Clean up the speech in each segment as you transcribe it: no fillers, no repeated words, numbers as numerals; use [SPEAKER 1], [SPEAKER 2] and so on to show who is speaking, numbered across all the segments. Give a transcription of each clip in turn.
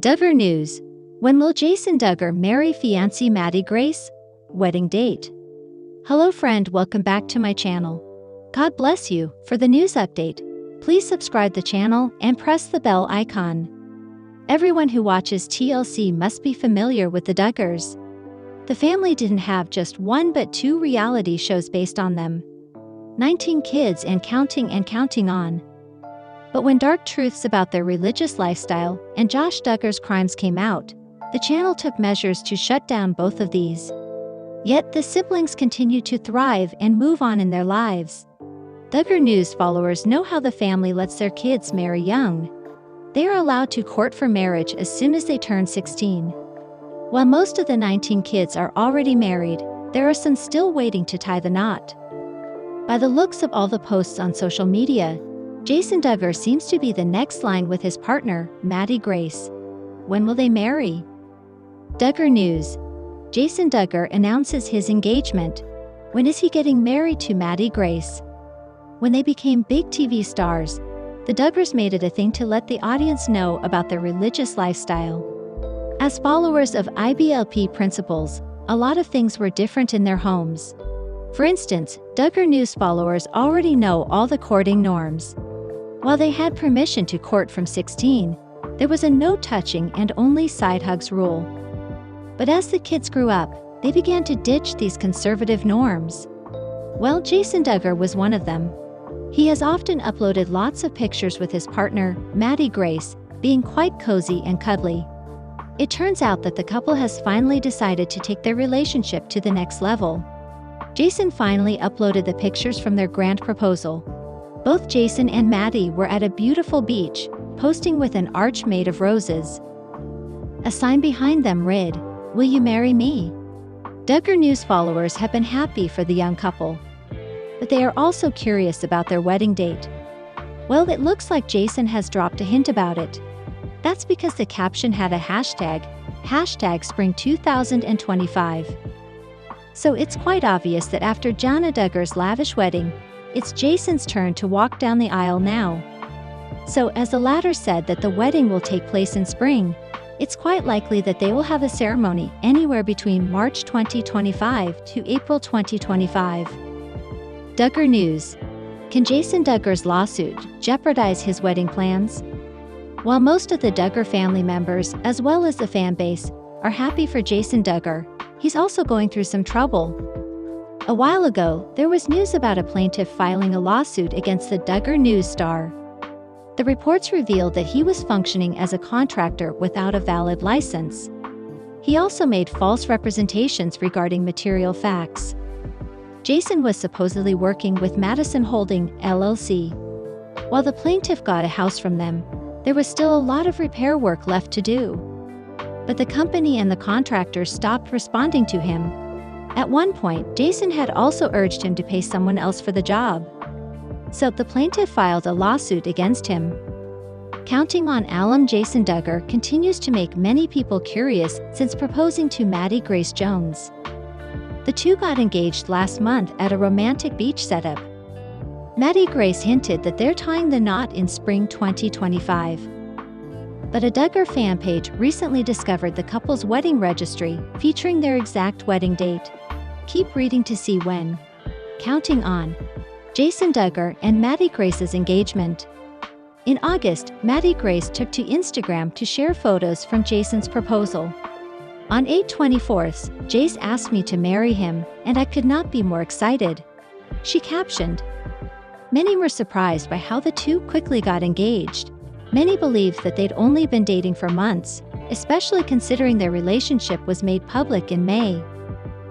[SPEAKER 1] Duggar News. When will Jason Duggar marry fiancée Maddie Grace? Wedding date. Hello friend, welcome back to my channel. God bless you. For the news update, please subscribe the channel and press the bell icon. Everyone who watches TLC must be familiar with the Duggars. The family didn't have just one but two reality shows based on them. 19 kids and counting on. But when dark truths about their religious lifestyle and Josh Duggar's crimes came out, the channel took measures to shut down both of these. Yet the siblings continue to thrive and move on in their lives. Duggar News followers know how the family lets their kids marry young. They are allowed to court for marriage as soon as they turn 16. While most of the 19 kids are already married, there are some still waiting to tie the knot. By the looks of all the posts on social media, Jason Duggar seems to be the next line with his partner, Maddie Grace. When will they marry? Duggar News. Jason Duggar announces his engagement. When is he getting married to Maddie Grace? When they became big TV stars, the Duggars made it a thing to let the audience know about their religious lifestyle. As followers of IBLP principles, a lot of things were different in their homes. For instance, Duggar News followers already know all the courting norms. While they had permission to court from 16, there was a no touching and only side hugs rule. But as the kids grew up, they began to ditch these conservative norms. Well, Jason Duggar was one of them. He has often uploaded lots of pictures with his partner, Maddie Grace, being quite cozy and cuddly. It turns out that the couple has finally decided to take their relationship to the next level. Jason finally uploaded the pictures from their grand proposal. Both Jason and Maddie were at a beautiful beach, posting with an arch made of roses. A sign behind them read, "Will you marry me?" Duggar News followers have been happy for the young couple. But they are also curious about their wedding date. Well, it looks like Jason has dropped a hint about it. That's because the caption had a hashtag Spring 2025. So it's quite obvious that after Jana Duggar's lavish wedding, it's Jason's turn to walk down the aisle now. So as the latter said that the wedding will take place in spring, it's quite likely that they will have a ceremony anywhere between March 2025 to April 2025. Duggar News. Can Jason Duggar's lawsuit jeopardize his wedding plans? While most of the Duggar family members, as well as the fan base, are happy for Jason Duggar, he's also going through some trouble. A while ago, there was news about a plaintiff filing a lawsuit against the Duggar News star. The reports revealed that he was functioning as a contractor without a valid license. He also made false representations regarding material facts. Jason was supposedly working with Madison Holding, LLC. While the plaintiff got a house from them, there was still a lot of repair work left to do. But the company and the contractor stopped responding to him. At one point, Jason had also urged him to pay someone else for the job. So the plaintiff filed a lawsuit against him. Counting on alum Jason Duggar continues to make many people curious since proposing to Maddie Grace Jones. The two got engaged last month at a romantic beach setup. Maddie Grace hinted that they're tying the knot in spring 2025. But a Duggar fan page recently discovered the couple's wedding registry featuring their exact wedding date. Keep reading to see when. Counting on. Jason Duggar and Maddie Grace's engagement. In August, Maddie Grace took to Instagram to share photos from Jason's proposal. On 8/24, Jace asked me to marry him, and I could not be more excited. She captioned. Many were surprised by how the two quickly got engaged. Many believed that they'd only been dating for months, especially considering their relationship was made public in May.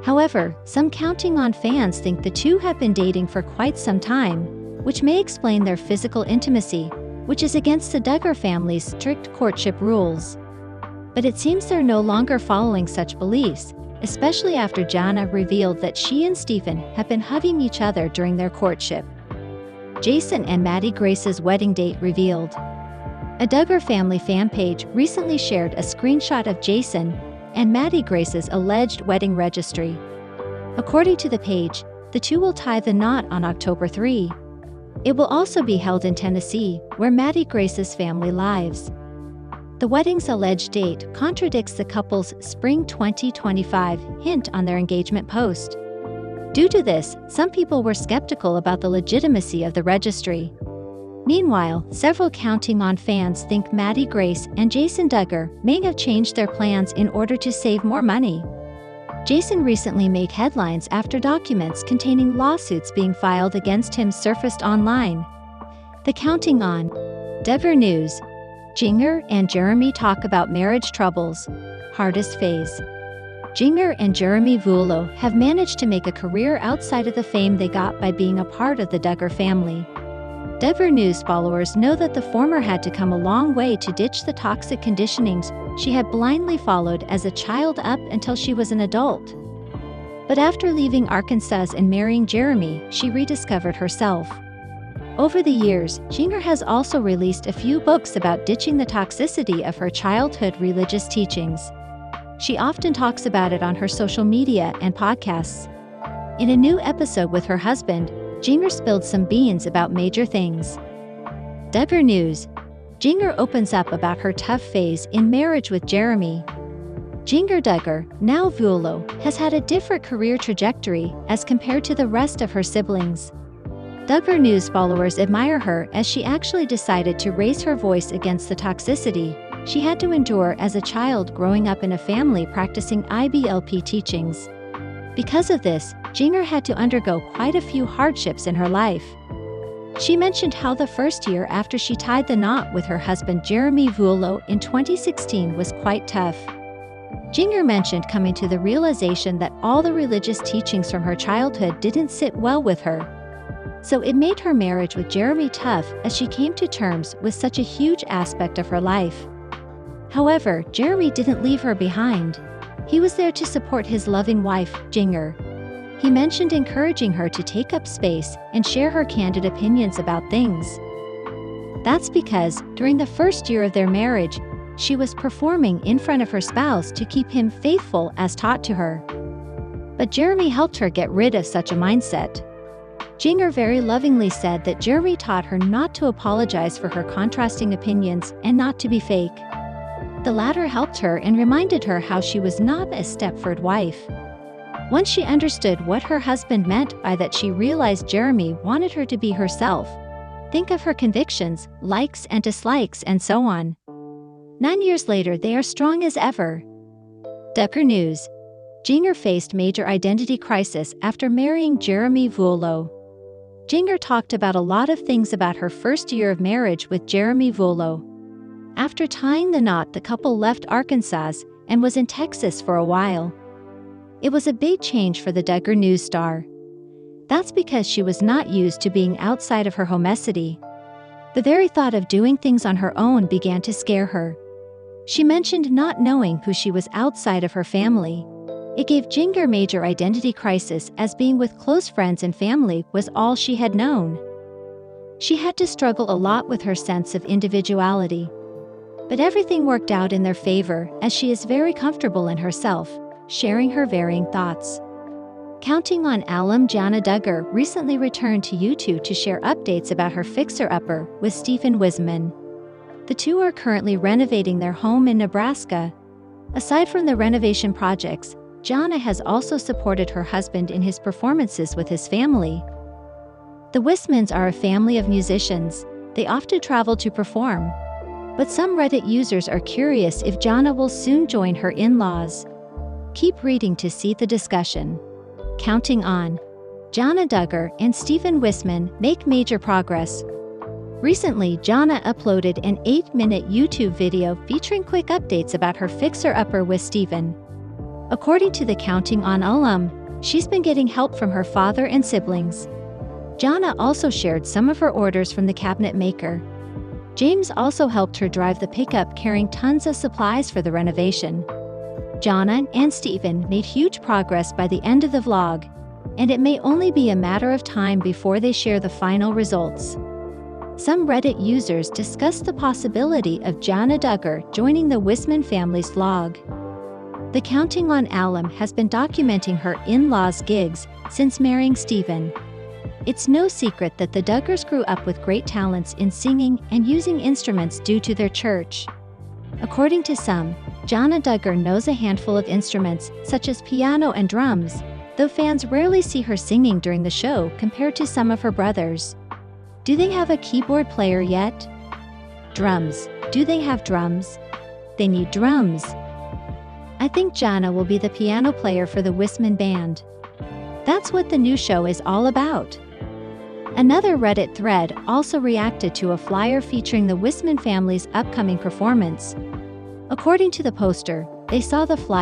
[SPEAKER 1] However, some Counting On fans think the two have been dating for quite some time, which may explain their physical intimacy, which is against the Duggar family's strict courtship rules. But it seems they're no longer following such beliefs, especially after Jana revealed that she and Stephen have been hugging each other during their courtship. Jason and Maddie Grace's wedding date revealed. A Duggar family fan page recently shared a screenshot of Jason and Maddie Grace's alleged wedding registry. According to the page, the two will tie the knot on October 3. It will also be held in Tennessee, where Maddie Grace's family lives. The wedding's alleged date contradicts the couple's spring 2025 hint on their engagement post. Due to this, some people were skeptical about the legitimacy of the registry. Meanwhile, several Counting On fans think Maddie Grace and Jason Duggar may have changed their plans in order to save more money. Jason recently made headlines after documents containing lawsuits being filed against him surfaced online. The Counting On Duggar news. Jinger and Jeremy talk about marriage troubles. Hardest phase. Jinger and Jeremy have managed to make a career outside of the fame they got by being a part of the Duggar family. Duggar News followers know that the former had to come a long way to ditch the toxic conditionings she had blindly followed as a child up until she was an adult. But after leaving Arkansas and marrying Jeremy, she rediscovered herself. Over the years, Jinger has also released a few books about ditching the toxicity of her childhood religious teachings. She often talks about it on her social media and podcasts. In a new episode with her husband, Jinger spilled some beans about major things. Duggar News. Jinger opens up about her tough phase in marriage with Jeremy. Jinger Duggar, now Vuolo, has had a different career trajectory as compared to the rest of her siblings. Duggar News followers admire her as she actually decided to raise her voice against the toxicity she had to endure as a child growing up in a family practicing IBLP teachings. Because of this, Jinger had to undergo quite a few hardships in her life. She mentioned how the first year after she tied the knot with her husband Jeremy Vuolo in 2016 was quite tough. Jinger mentioned coming to the realization that all the religious teachings from her childhood didn't sit well with her. So it made her marriage with Jeremy tough as she came to terms with such a huge aspect of her life. However, Jeremy didn't leave her behind. He was there to support his loving wife, Jinger. He mentioned encouraging her to take up space and share her candid opinions about things. That's because, during the first year of their marriage, she was performing in front of her spouse to keep him faithful as taught to her. But Jeremy helped her get rid of such a mindset. Jinger very lovingly said that Jeremy taught her not to apologize for her contrasting opinions and not to be fake. The latter helped her and reminded her how she was not a Stepford wife. Once she understood what her husband meant by that, she realized Jeremy wanted her to be herself. Think of her convictions, likes and dislikes, and so on. 9 years later, they are strong as ever. Duggar News. Jinger faced major identity crisis after marrying Jeremy Vuolo. Jinger talked about a lot of things about her first year of marriage with Jeremy Vuolo. After tying the knot, the couple left Arkansas and was in Texas for a while. It was a big change for the Duggar News star. That's because she was not used to being outside of her homecity. The very thought of doing things on her own began to scare her. She mentioned not knowing who she was outside of her family. It gave Jinger major identity crisis as being with close friends and family was all she had known. She had to struggle a lot with her sense of individuality. But everything worked out in their favor as she is very comfortable in herself, sharing her varying thoughts. Counting On alum Jana Duggar recently returned to YouTube to share updates about her fixer-upper with Wisman. The two are currently renovating their home in Nebraska. Aside from the renovation projects, Jana has also supported her husband in his performances with his family. The Wismans are a family of musicians. They often travel to perform. But some Reddit users are curious if Jana will soon join her in-laws. Keep reading to see the discussion. Counting On. Jana Duggar and Wisman make major progress. Recently, Jana uploaded an 8-minute YouTube video featuring quick updates about her fixer-upper with Steven. According to the Counting On alum, she's been getting help from her father and siblings. Jana also shared some of her orders from the cabinet maker. James also helped her drive the pickup carrying tons of supplies for the renovation. Jana and Steven made huge progress by the end of the vlog, and it may only be a matter of time before they share the final results. Some Reddit users discussed the possibility of Jana Duggar joining the Wisman family's vlog. The Counting On alum has been documenting her in-laws' gigs since marrying Steven. It's no secret that the Duggars grew up with great talents in singing and using instruments due to their church. According to some, Jana Duggar knows a handful of instruments, such as piano and drums, though fans rarely see her singing during the show compared to some of her brothers. Do they have a keyboard player yet? Drums. Do they have drums? They need drums. I think Jana will be the piano player for the Wisman band. That's what the new show is all about. Another Reddit thread also reacted to a flyer featuring the Wisman family's upcoming performance. According to the poster, they saw the flyer